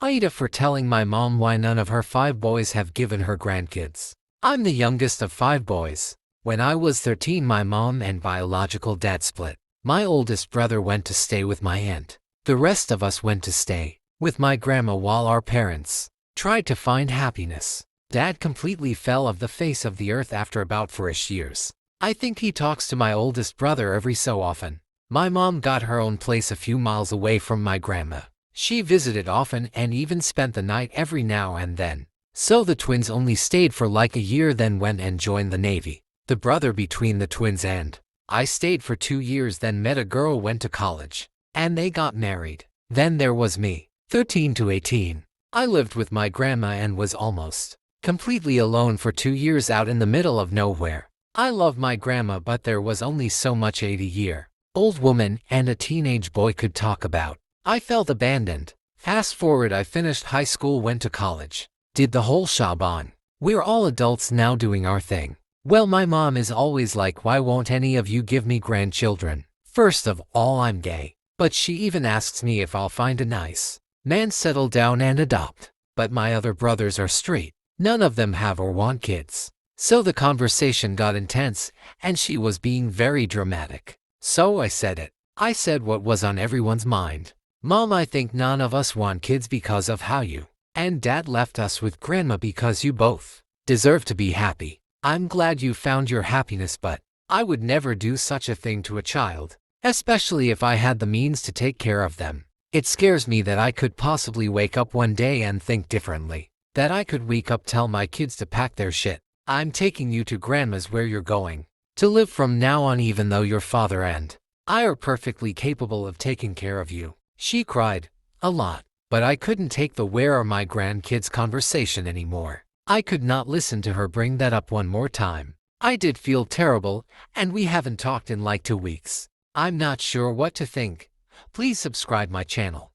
Aita for telling my mom why none of her 5 boys have given her grandkids. I'm the youngest of 5 boys. When I was 13, my mom and biological dad split. My oldest brother went to stay with my aunt. The rest of us went to stay with my grandma while our parents tried to find happiness. Dad completely fell off the face of the earth after about 4-ish years. I think he talks to my oldest brother every so often. My mom got her own place a few miles away from my grandma. She visited often and even spent the night every now and then. So the twins only stayed for like a year, then went and joined the Navy. The brother between the twins and I stayed for 2 years, then met a girl, went to college, and they got married. Then there was me, 13 to 18. I lived with my grandma and was almost completely alone for 2 years out in the middle of nowhere. I love my grandma, but there was only so much 80-year-old woman and a teenage boy could talk about. I felt abandoned. Fast forward, I finished high school, went to college, did the whole shebang. We're all adults now doing our thing. Well, my mom is always like, why won't any of you give me grandchildren? First of all, I'm gay. But she even asks me if I'll find a nice man, settle down and adopt. But my other brothers are straight. None of them have or want kids. So the conversation got intense, and she was being very dramatic. So I said it. I said what was on everyone's mind. Mom, I think none of us want kids because of how you and Dad left us with Grandma, because you both deserve to be happy. I'm glad you found your happiness, but I would never do such a thing to a child, especially if I had the means to take care of them. It scares me that I could possibly wake up one day and think differently. That I could wake up, tell my kids to pack their shit. I'm taking you to Grandma's where you're going to live from now on, even though your father and I are perfectly capable of taking care of you. She cried a lot, but I couldn't take the "where are my grandkids" conversation anymore. I could not listen to her bring that up one more time. I did feel terrible, and we haven't talked in like 2 weeks. I'm not sure what to think. Please subscribe my channel.